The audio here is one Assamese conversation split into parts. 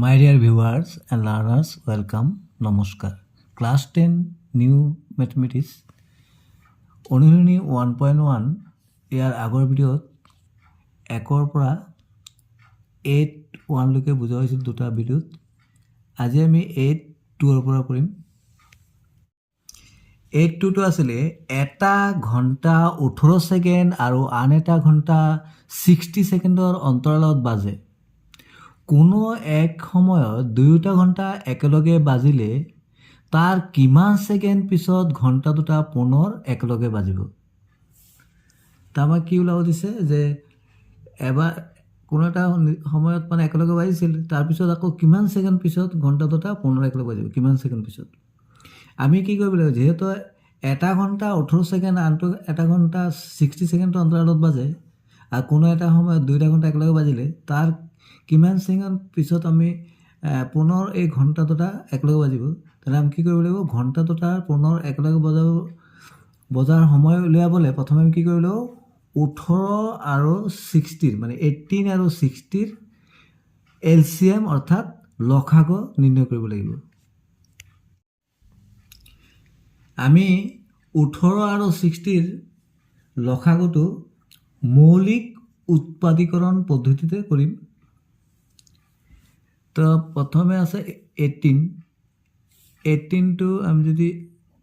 My dear viewers and learners, welcome. নমস্কাৰ। Class 10 New Mathematics অনুশীলনী 1.1 ইয়াৰ আগৰ ভিডিঅ'ত 1ৰ পৰা 8 লৈকে বুজোৱা হৈছিল দুটা ভিডিঅ'ত। আজি আমি 8-2ৰ পৰা কৰিম। 8-2 আছিলে 1 ঘণ্টা 18 ছেকেণ্ড আৰু আন 1 ঘণ্টা 60 ছেকেণ্ডৰ অন্তৰালত বাজে। কোনো এক সময়ত দুয়োটা ঘণ্টা একেলগে বাজিলে তাৰ কিমান ছেকেণ্ড পিছত ঘণ্টা দুটা পুনৰ একেলগে বাজিব। তাৰমানে কি ওলাব দিছে যে এবাৰ কোনো এটা সময়ত মানে একেলগে বাজিছিল, তাৰপিছত আকৌ কিমান ছেকেণ্ড পিছত ঘণ্টা দুটা পুনৰ একেলগে বাজিব, কিমান ছেকেণ্ড পিছত। আমি কি কৰিব লাগিব, যিহেতু 1 ঘণ্টা 18 ছেকেণ্ড আনটো 1 ঘণ্টা 60 ছেকেণ্ডৰ অন্তৰালত বাজে আৰু কোনো এটা সময়ত দুয়োটা ঘণ্টা একেলগে বাজিলে তাৰ কিমান ছেকেণ্ড পিছত আমি পুনৰ এই ঘণ্টা দুটা একেলগে বাজিব। তেনে আমি কি কৰিব লাগিব, ঘণ্টা দুটা পুনৰ একেলগে বজাৰ সময় উলিয়াবলৈ প্ৰথমে আমি কি কৰিব লাগিব, 18 আৰু 60 মানে 18 আৰু 60 LCM অৰ্থাৎ লসাগু নিৰ্ণয় কৰিব লাগিব। আমি 18 আৰু 60 লসাগুটো মৌলিক উৎপাদীকৰণ পদ্ধতিতে কৰিম। তো প্ৰথমে আছে 18টো আমি যদি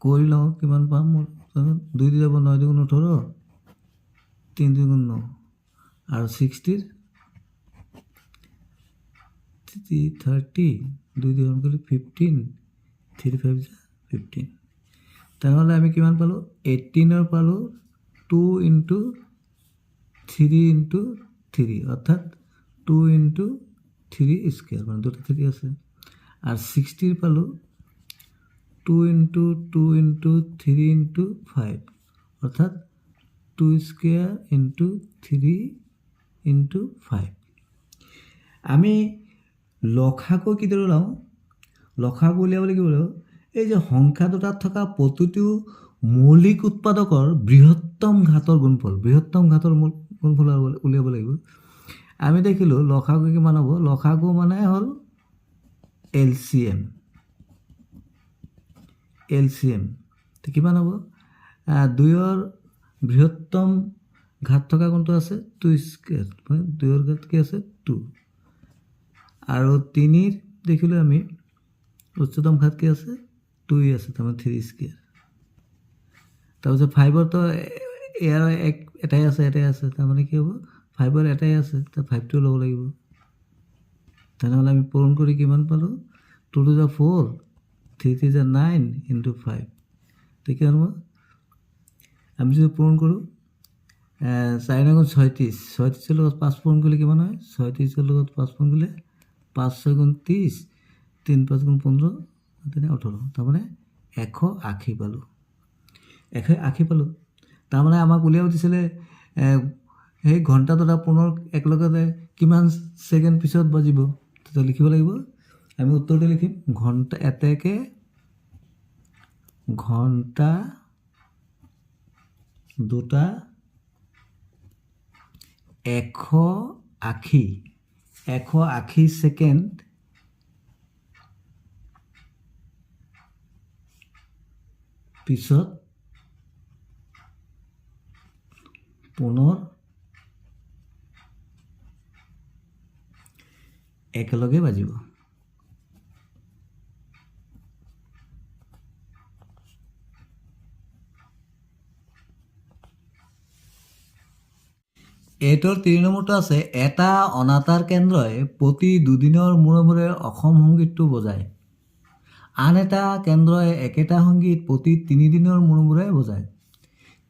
কৰি লওঁ কিমান পাম, 2 দি যাব 9 2 18, 3 2 9 আৰু 60 30, 2 দি কৰিলে 15, 3 5 15। তেনেহ'লে আমি কিমান পালোঁ, 18ৰ পালোঁ 2 × 3 × 3 অৰ্থাৎ 2 × 3 স্কোয়ার মানে দুটো 3 আছে। আর 60 পালো 2 × 2 × 3 × 5 অর্থাৎ 2 স্কোয়ার × 3 × 5। আমি লসাগু কিদৰে লওঁ, লসাগু উলিয়াবলৈ কি কৰিব, এই যে সংখ্যা দুটাত থকা প্ৰতিটো মৌলিক উৎপাদকৰ বৃহত্তম ঘাতৰ গুণফল, গুণফল উলিয়াব লাগিব। আমি দেখিলোঁ লসাগু কিমান হ'ব, লসাগু মানে হ'ল LCM তো কিমান হ'ব, 2ৰ বৃহত্তম ঘাত থকা কোনটো আছে 2 স্কোয়াৰ মানে 2ৰ ঘাত কি আছে 2 আৰু 3ৰ দেখিলোঁ আমি উচ্চতম ঘাত কি আছে 2 আছে, তাৰমানে 3 স্কোয়াৰ। তাৰপিছত 5ৰ তো ইয়াৰ এটাই আছে তাৰমানে কি হ'ব 5ৰ এটাই আছে, তো 5টো ল'ব লাগিব। তেনেহ'লে আমি পূৰণ কৰি কিমান পালোঁ, 2 2 যা 4, 3 3 যা 9 × 5 তো কিমান হ'ব, আমি যদি পূৰণ কৰোঁ 4 9 36, 36ৰ লগত 5 পূৰণ কৰিলে কিমান হয়, 36ৰ লগত 5 পূৰণ কৰিলে 5 6 30, 3 5 15, 3 18, তাৰমানে 180 পালোঁ, 180 পালোঁ। তাৰমানে আমাক উলিয়াব দিছিলে সেই ঘণ্টা দুটা পুনৰ একেলগতে কিমান ছেকেণ্ড পিছত বাজিব। তেতিয়া লিখিব লাগিব, আমি উত্তৰটো লিখিম ঘণ্টা এতেকে ঘণ্টা দুটা 180 ছেকেণ্ড পিছত পুনৰ একেলগে বাজিব। এইটোৰ 3 নম্বৰটো আছে, এটা অনাতাঁৰ কেন্দ্ৰই প্ৰতি 2 দিনৰ মূৰে মূৰে অসম সংগীতটো বজায়, আন এটা কেন্দ্ৰই একেটা সংগীত প্ৰতি 3 দিনৰ মূৰে মূৰে বজায়।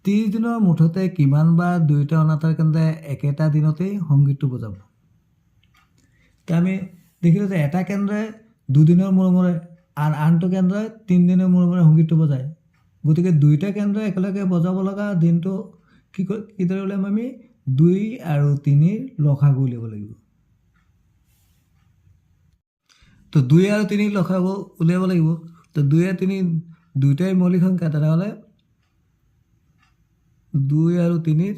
30 দিনৰ মুঠতে কিমানবাৰ দুয়োটা অনাতাঁৰ কেন্দ্ৰই একেটা দিনতেই সংগীতটো বজাব। আমি দেখিলোঁ যে এটা কেন্দ্ৰই 2 দিনৰ মূৰে মূৰে আনটো কেন্দ্ৰই 3 দিনৰ মূৰে মূৰে সংগীতটো বজায়। গতিকে দুয়োটা কেন্দ্ৰই একেলগে বজাব লগা দিনটো কিদৰে উলিয়াম, আমি 2 আৰু 3ৰ লসাগু উলিয়াব লাগিব। তো 2 আৰু 3ৰ লসাগু উলিয়াব লাগিব। তো 2 আৰু 3 দুয়োটাই মৌলিক সংখ্যা, তেনেহ'লে 2 আৰু 3ৰ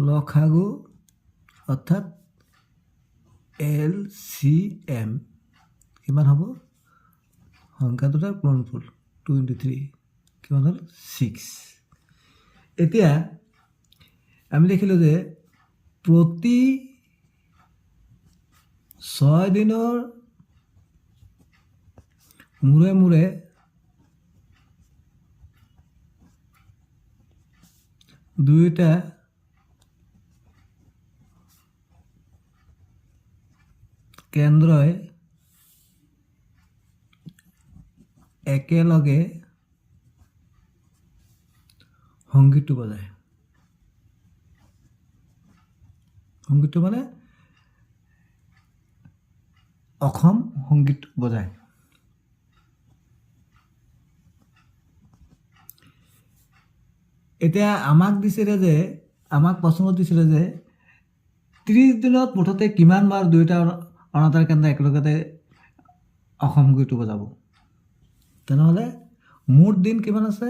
লসাগু অৰ্থাৎ LCM কিমান হ'ব সংখ্যা দুটাৰ পূৰণফল 23 কিমান হ'ল 6 এতিয়া আমি দেখিলোঁ যে প্ৰতি 6 দিনৰ মূৰে মূৰে দুয়োটা কেন্দ্ৰই একেলগে সংগীতটো বজায় সংগীতটো মানে অসম সংগীত বজায় এতিয়া আমাক প্ৰশ্নত দিছিলে যে 30 দিনত মুঠতে কিমান বাৰ দুয়োটা অনাতাঁৰ কেন্দ্ৰ একেলগতে অসম সংগীতটো বজাব তেনেহ'লে মুঠ দিন কিমান আছে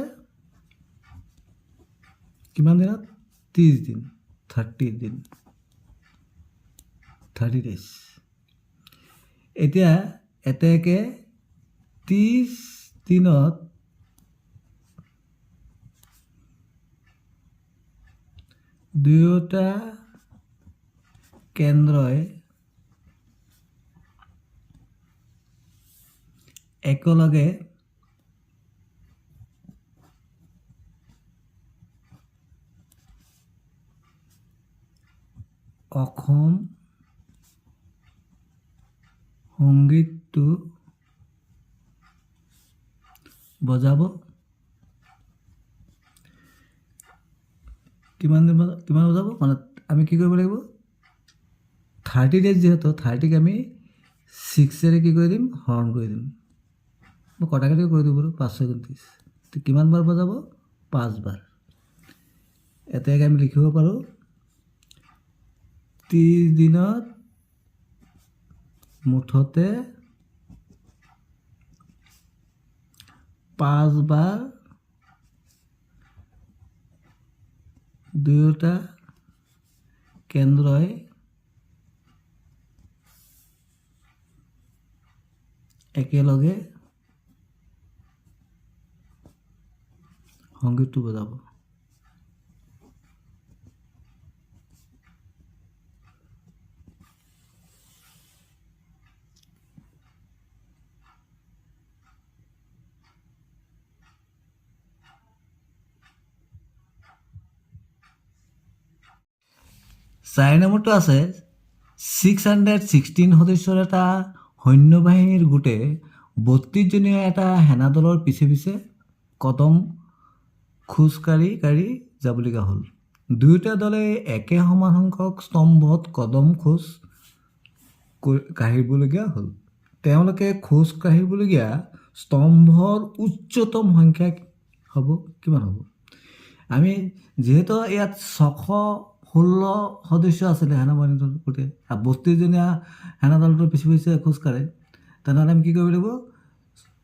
কিমান দিনত 30 দিন 30 দিন 30 days এতিয়া এতেকে 30 দিনত দুয়োটা কেন্দ্ৰই একেলগে অসম সংগীতটো বজাব কিমান বজাব মানে আমি কি কৰিব লাগিব 30 days যিহেতু 30ক আমি 6ৰে কি কৰি দিম হৰণ কৰি দিম মই কটাকটি কৰি দিব পাৰোঁ 529 কিমান বাৰ বজাব 5 বাৰ এতেকে আমি লিখিব পাৰোঁ 30 দিনত মুঠতে 5 বাৰ দুয়োটা কেন্দ্ৰই একেলগে সংগীতটো বজাব চাৰি নম্বৰটো আছে 616 সদস্যৰ এটা সৈন্যবাহিনীৰ গোটে 32জনীয়া এটা সেনাদলৰ পিছে পিছে কদম খোজকাঢ়ি যাবলগীয়া হ'ল দুয়োটা দলে একে সমান সংখ্যক স্তম্ভত কদম খোজ কাঢ়িবলগীয়া হ'ল তেওঁলোকে খোজ কাঢ়িবলগীয়া স্তম্ভৰ উচ্চতম সংখ্যা হ'ব কিমান হ'ব আমি যিহেতু ইয়াত 616 সদস্য আছিলে সেনাবাহিনী দল গোটেই 32জনীয়া সেনাদলটোৰ পিছে পিছে খোজকাঢ়ে তেনেহ'লে আমি কি কৰিব লাগিব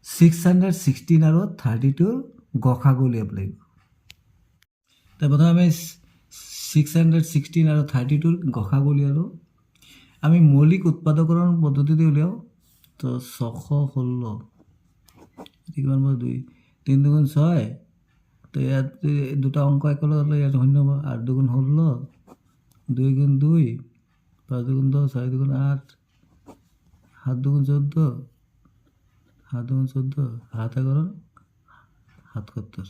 616 আৰু 32ৰ গসাগু উলিয়াব লাগিব তাৰ প্ৰথমে আমি 616 আৰু 32ৰ গসাগু উলিয়ালোঁ আমি মৌলিক উৎপাদকৰণ পদ্ধতিতে উলিয়াওঁ তো 616 কিমান হ'ব 2 3 দুগুণ 6 তো ইয়াত দুটা অংক একেলগে হ'লে ইয়াত শূন্য হ'ব 8 দুগুণ 16 2 গুণ 2 5 দুগুণ 10 4 দুগুণ 8 7 দুগুণ 14 7 দুগুণ 14 7 এগারো 77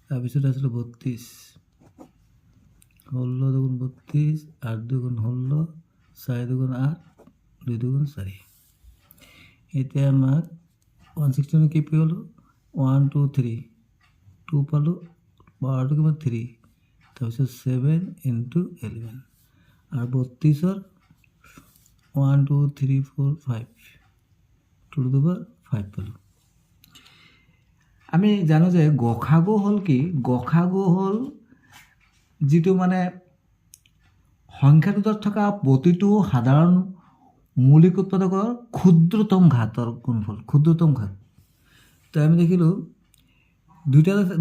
তাৰপিছত আছিলে 32 16 দুগুণ 32 8 দুগুণ 16 4 দুগুণ 8 2 দুগুণ 4 এতিয়া আমাক 116 কি পালোঁ 1 2 3 2 পালোঁ পাৱাৰটো কিমান 3 তাৰপিছত 7 into 11 আৰু 32ৰ 1 2 3 4 5 2 to the power 5 পালোঁ আমি জানো যে গসাগু হ'ল কি গসাগু হ'ল যিটো মানে সংখ্যা দুটাত থকা প্ৰতিটো সাধাৰণ মৌলিক উৎপাদকৰ ক্ষুদ্ৰতম ঘাতৰ গুণফল ক্ষুদ্ৰতম ঘাত তো আমি দেখিলোঁ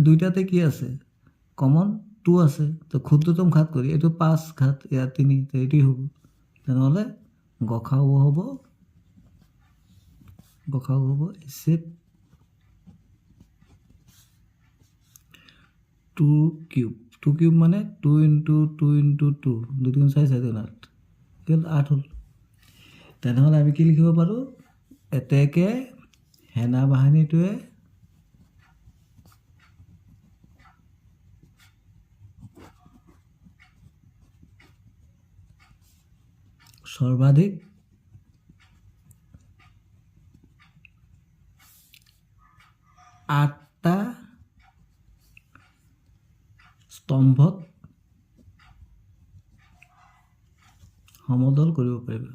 দুইটাতে কি আছে কমন টু আছে, তো ক্ষুদ্রতম ঘাত করি, এইটো 5 ঘাত, ইয়াৰ 3, তো এইটোৱেই হ'ব। তেনেহ'লে গসাগু হ'ব HCF 2 কিউব। 2 কিউব মানে 2 × 2 × 2, 2 × 4 4 × 8, কিমান 8 হ'ল। তেনেহ'লে আমি কি লিখিব পাৰোঁ, এতেকে সেনা বাহিনীটোৱে সৰ্বাধিক আঠটা স্তম্ভত সমদল কৰিব পাৰিব।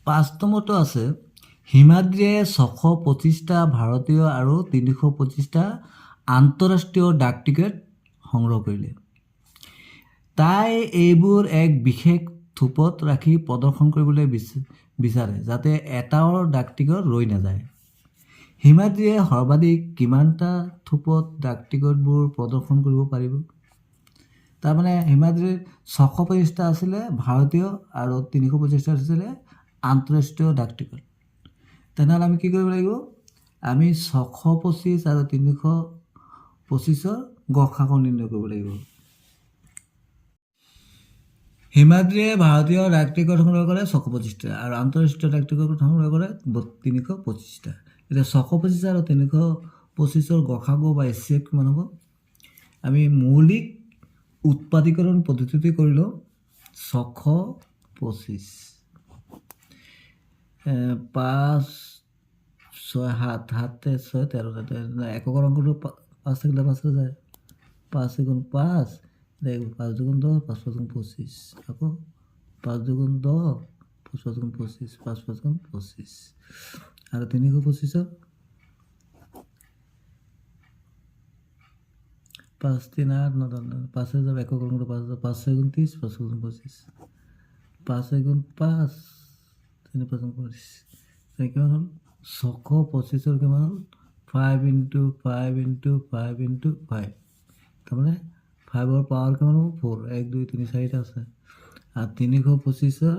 পাঁচ নম্বৰটো আছে, হিমাদ্ৰীয়ে 625টা ভাৰতীয় আৰু 325টা আন্তঃৰাষ্ট্ৰীয় ডাক টিকট সংগ্ৰহ কৰিলে। তাই এইবোৰ এক বিশেষ থোপত ৰাখি প্ৰদৰ্শন কৰিবলৈ বিচাৰে, যাতে এটাও ডাক টিকট ৰৈ নাযায়। হিমাদ্ৰীয়ে সৰ্বাধিক কিমানটা থোপত ডাক টিকটবোৰ প্ৰদৰ্শন কৰিব পাৰিব? তাৰমানে হিমাদ্ৰীৰ 625টা আছিলে ভাৰতীয় আৰু 325টা আছিলে আন্তঃৰাষ্ট্ৰীয় ডাক টিকট। তেনেহ'লে আমি কি কৰিব লাগিব, আমি 625 আৰু 325ৰ গসাগু নিৰ্ণয় কৰিব লাগিব। হিমাদ্ৰীয়ে ভাৰতীয় ডাক টিকট সংগ্ৰহ কৰে 625টা আৰু আন্তঃৰাষ্ট্ৰীয় ডাক টিকট সংগ্ৰহ কৰে 325টা। এতিয়া 625 আৰু 325ৰ গসাগু বা HCF কিমান হ'ব? আমি মৌলিক উৎপাদীকৰণ পদ্ধতিতে কৰি লওঁ। 625 5 6 7 7 6 13, এককৰ অংকটো 5 থাকিলে 5 যায়, 5 × 5, 5 × 10, 5 × 5 = 25, আকৌ 5 × 10, 5 × 25, 5 × 5 = 25, আৰু 325ৰ 5 3 8 9 10, 5 যাব, একক অংকটো 5 যাব, 5 6 × 30, 5 × 25, 5 × 5, 3 5 × 25, কিমান হ'ল? 625ৰ কিমান হ'ল? 5 × 5 × 5 × 5, তাৰমানে 5ৰ পাৱাৰ কিমান হ'ব? 4, 1 2 3 4টা আছে। আৰু 325ৰ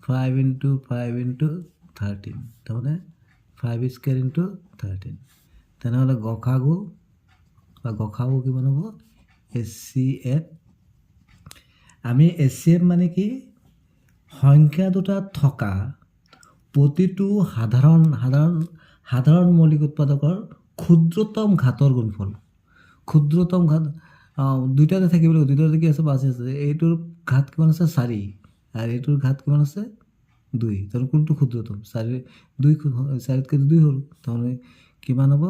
5 × 5 × 13, তাৰমানে 5² × 13। তেনেহ'লে গসাগু কিমান হ'ব? HCF, আমি HCF মানে কি, সংখ্যা দুটা থকা প্ৰতিটো সাধাৰণ মৌলিক উৎপাদকৰ ক্ষুদ্ৰতম ঘাতৰ গুণফল। ক্ষুদ্ৰতম ঘাত দুইটাতে থাকিব লাগিব, দুইটাতে কি আছে? 5 আছে। এইটোৰ ঘাত কিমান আছে? 4, আৰু এইটোৰ ঘাত কিমান আছে? 2। তাৰমানে কোনটো ক্ষুদ্ৰতম? 4তকৈ 2 হ'ল, তাৰমানে কিমান হ'ব?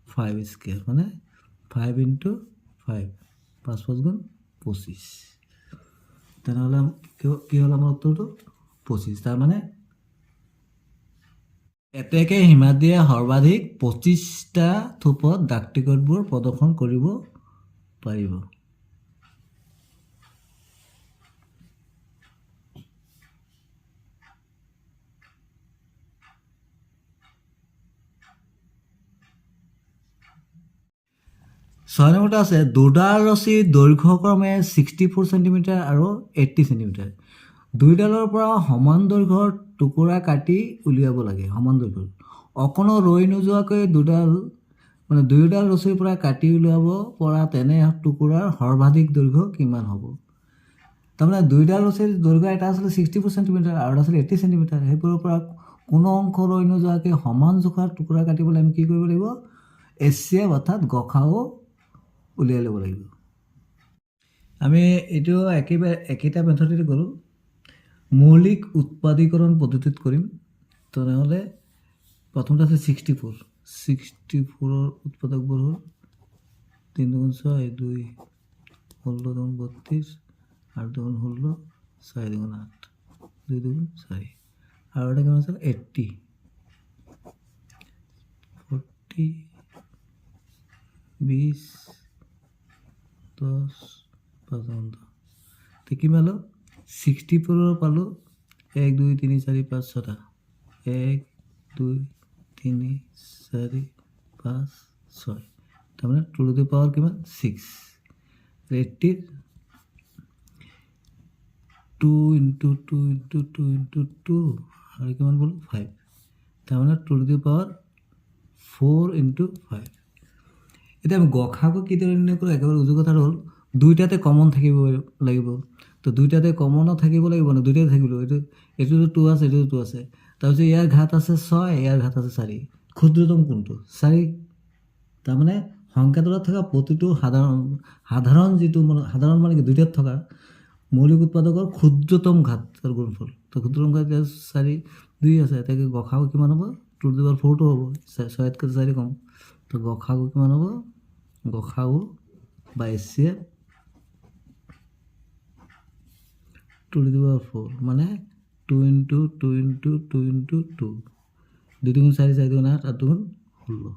5², মানে 5 × 5, 5 5 × 25। তেনেহ'লে কি হ'ল আমাৰ উত্তৰটো? 25। তাৰমানে এতেকে হিমাদ্ৰীয়ে সৰ্বাধিক 25টা থোপত ডাক টিকটবোৰ প্ৰদৰ্শন কৰিব পাৰিব। ছয় নম্বৰটো আছে, দুডাল ৰছীৰ দৈৰ্ঘ্যক্ৰমে 64 চেণ্টিমিটাৰ আৰু 80 চেণ্টিমিটাৰ। দুইডালৰ পৰা সমান দৈৰ্ঘ্যৰ টুকুৰা কাটি উলিয়াব লাগে, সমান দৈৰ্ঘ্যৰ। অকণো ৰৈ নোযোৱাকৈ দুয়োডাল ৰছীৰ পৰা কাটি উলিয়াব পৰা তেনে টুকুৰাৰ সৰ্বাধিক দৈৰ্ঘ্য কিমান হ'ব? তাৰমানে দুইডাল ৰছীৰ দৈৰ্ঘ্য এটা আছিলে 64 চেণ্টিমিটাৰ আৰু এটা আছিলে 80 চেণ্টিমিটাৰ। সেইবোৰৰ পৰা কোনো অংশ ৰৈ নোযোৱাকৈ সমান জোখৰ টুকুৰা কাটিবলৈ আমি কি কৰিব লাগিব? HCF অৰ্থাৎ গসাগু উলিয়াই ল'ব লাগিব। আমি এইটো একেটা মেথডতে কৰোঁ, মৌলিক উৎপাদীকৰণ পদ্ধতিত কৰিম। তেনেহ'লে প্ৰথমতে আছে 64ৰ উৎপাদকবোৰ হ'ল 3 × 6 2, 16 × 32, 8 × 16, 4 × 8, 2 × 4, আৰু এটা কিমান আছে? 80, 50 20 10 55 তো কিমান হ'ল 64 পালোঁ 1 2 3 4 5 6টা 1 2 3 4 5 6 তাৰমানে টু টু দি পাৱাৰ কিমান 6 80 2 into 2 into 2 into 2 আৰু কিমান বলো 5 তাৰমানে two to the power 4 into 5 এতিয়া আমি গসাগু কিদৰে নিৰ্ণয় কৰোঁ একেবাৰে উজু কথা হ'ল দুইটাতে কমন থাকিব লাগিব তো দুইটাতে কমনো থাকিব লাগিব না দুইটাতে থাকিব এইটোতো 2 আছে এইটোতো 2 আছে তাৰপিছত ইয়াৰ ঘাত আছে 6 ইয়াৰ ঘাত আছে 4 ক্ষুদ্ৰতম কোনটো 4 তাৰমানে সংখ্যাটোত থকা প্ৰতিটো সাধাৰণ যিটো সাধাৰণ মানে কি দুইটাত থকা মৌলিক উৎপাদকৰ ক্ষুদ্ৰতম ঘাতৰ গুণফল তো ক্ষুদ্ৰতম ঘাত 4 2 আছে এটাকে গসাগু কিমান হ'ব 2 to the power 4 টো হ'ব 6তকৈ 4 কম তো গসাগু কিমান হ'ব গসাগু বা HCF 2 to the power 4 মানে 2 into 2 into 2 into 2 2 দুগুণ 4 4 দুগুণ 8 8 দুগুণ 16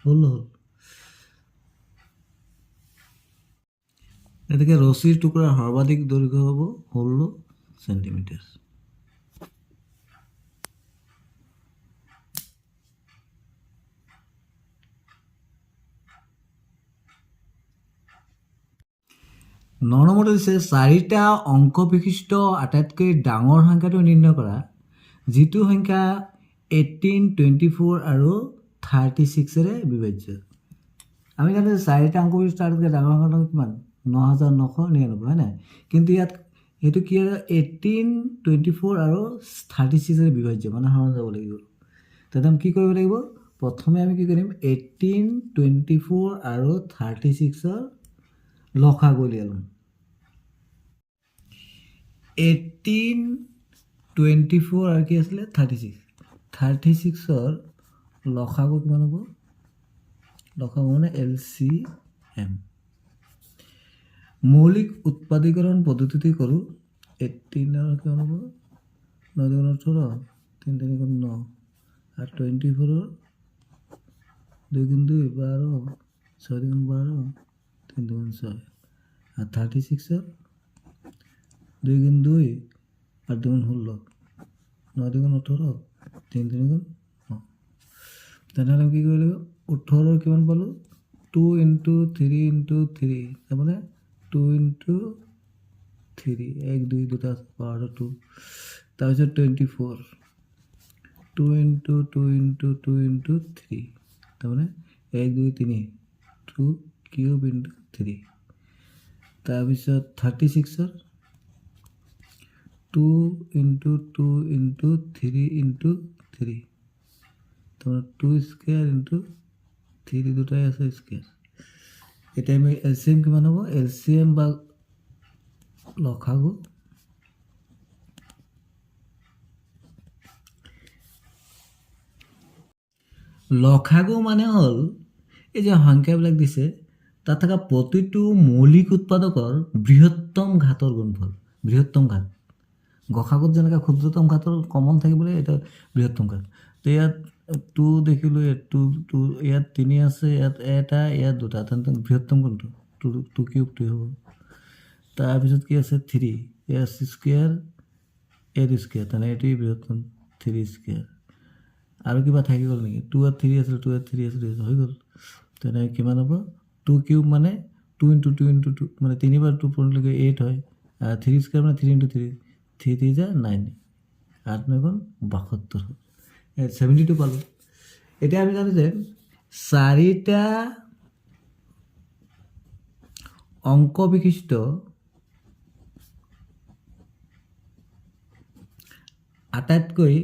হ'ল এটাকে ৰছীৰ টুকুৰাৰ সৰ্বাধিক দৈৰ্ঘ্য হ'ব 16 সেন্টিমিটাৰ নম্বৰটো দিছে 4টা অংক বিশিষ্ট আটাইতকৈ ডাঙৰ সংখ্যাটো নিৰ্ণয় কৰা যিটো সংখ্যা 18 24 আৰু 36 ৰে বিভাজ্য আমি জানো 4টা অংক বিশিষ্ট আটাইতকৈ ডাঙৰ সংখ্যাটো কিমান 9999 হয় না কিন্তু ইয়াত এটো কি 18 24 আৰু 36 ৰে বিভাজ্য মানে হৰণ যাব লাগিব তেনে আমি কি কৰিব লাগিব প্ৰথমে আমি কি কৰিম 18 24 আৰু 36 ৰ লসাগু উলিয়াম 18 24 আৰু কি আছিল 36 ৰ লসাগু কিমান হ'ব লসাগু মানে LCM মৌলিক উৎপাদীকৰণ পদ্ধতিতে কৰোঁ 18 ৰ কিমান হ'ব 9 2 18 3 3 9 আর 24 2 গুণ 2 12 6 গুণ 12 3 গুণ 6 আর 36 2 গুণ 2 আর 2 গুণ 16 9 গুণ 18 3 3 গুণ তেনেহ'লে কি কৰিব লাগিব 18 কিমান পালোঁ 2 into 3 into 3 তাৰমানে 2 into 3 1 2 দুটা পাৱাৰ 2 তাৰপিছত 24 2 into 2 into 2 into 3 তাৰমানে 1 2 3 2 cube into 3 তাৰপিছত 36 2 into 2 into 3 into 3 তাৰমানে 2 স্কয়াৰ into 3 দুটাই আছে স্কয়াৰ এটা আমি LCM কিমান হ'ব LCM বা লসাগু লসাগু মানে হ'ল এই যে সংখ্যাবিলাক দিছে তাত থকা প্ৰতিটো মৌলিক উৎপাদকৰ বৃহত্তম ঘাতৰ গুণফল বৃহত্তম ঘাত গসাগুত যেনেকৈ ক্ষুদ্ৰতম ঘাতৰ কমন থাকিবলৈ এটা বৃহত্তম ঘাত তো ইয়াত 2 দেখিলোঁ 2 ইয়াত 3 আছে ইয়াত এটা ইয়াত দুটা তেন্তে বৃহত্তম কোনটো 2 কিউবটো হ'ব তাৰপিছত কি আছে 3 ইয়াত স্কয়াৰ এৰ স্কয়াৰ তেনে এটোই বৃহত্তম 3 স্কয়াৰ আৰু কিবা থাকি গ'ল নেকি 2 আর 3 আছিল 2 আর 3 আছিল হৈ গ'ল তেনে কিমান হ'ব 2 কিউব মানে 2 into 2 into 2 মানে 3 বাৰ 2 পূৰণলৈকে 8 হয় আৰ 3 স্কয়াৰ মানে 3 into 3 3 3 যা 9 8 9 গুণ 72 72 পালোঁ এতিয়া আমি জানো যে 4টা অংক বিশিষ্ট আটাইতকৈ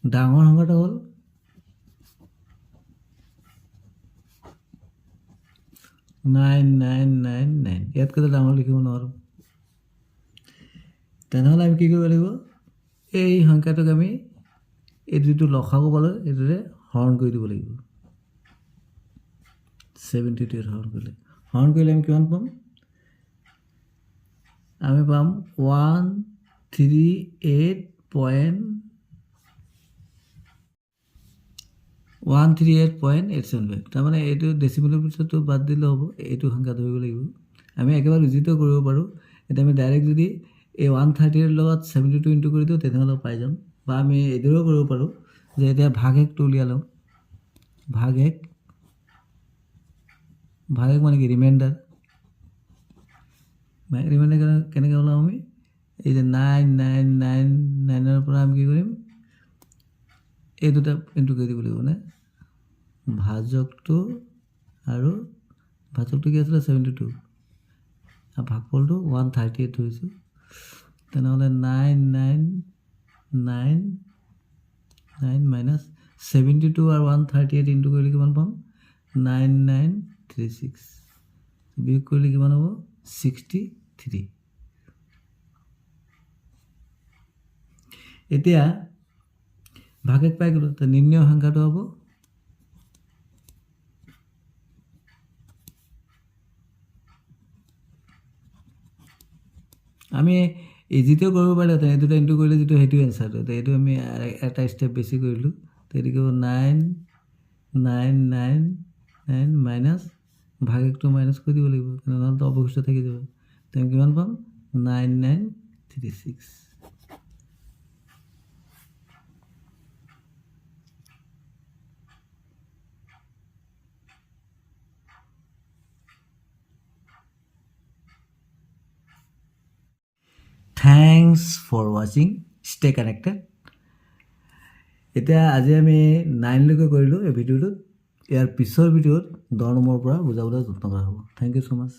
ডাঙৰ সংখ্যাটো হ'ল 9999 ইয়াতকৈ ডাঙৰ লিখিব নোৱাৰোঁ তেনেহ'লে আমি কি কৰিব লাগিব এই সংখ্যাটোক আমি এই যিটো লসাগু পালোঁ এইটোৰে হৰণ কৰি দিব লাগিব 72 হৰণ কৰিলে আমি কিমান পাম আমি পাম 138.9 138.875 তাৰমানে এইটো ডেচিমেলৰ পিছতো বাদ দিলে হ'ব এইটো সংখ্যা ধৰিব লাগিব আমি একেবাৰে উজিত কৰিব পাৰোঁ এতিয়া আমি ডাইৰেক্ট যদি এই 130 লগত 72 ইনটু কৰি দিওঁ তেনেহ'লে পাই যাম বা আমি এইদৰেও কৰিব পাৰোঁ যে এতিয়া ভাগ একটো উলিয়াই লওঁ ভাগ এক মানে কি ৰিমাইণ্ডাৰ কেনেকৈ ওলাওঁ আমি এই যে 9999 পৰা আমি কি কৰিম এই দুটা ইনটু কৰি দিব লাগিব নে ভাজকটো আৰু ভাজকটো কি আছিলে 72 আৰু ভাগফলটো 138 ধৰিছোঁ তেনেহ'লে 999 মাইনাছ 72 আৰু 138 ইনটু কৰিলে কিমান পাম 9936 বিয়োগ কৰিলে কিমান হ'ব 63 এতিয়া ভাগ এক পাই গ'লোঁ নিৰ্ণয় সংখ্যাটো হ'ব আমি ইজিতেও কৰিব পাৰিলোহেঁতেন এই দুটা ইনটু কৰিলে যিটো সেইটো এনচাৰটো এইটো আমি এটা ষ্টেপ বেছি কৰিলোঁ তেতিয়া কি হ'ব 9999 মাইনাছ ভাগ একটো মাইনাছ কৰি দিব লাগিব নহ'লেতো অৱশিষ্ট থাকি যাব তেনে কিমান পাম 9936 Thanks for watching. Stay connected. এতিয়া আজি আমি 9লৈকে কৰিলোঁ এই ভিডিঅ'টোত ইয়াৰ পিছৰ ভিডিঅ'ত 10 নম্বৰৰ পৰা বুজাবলৈ যত্ন কৰা হ'ব থেংক ইউ ছ' মাছ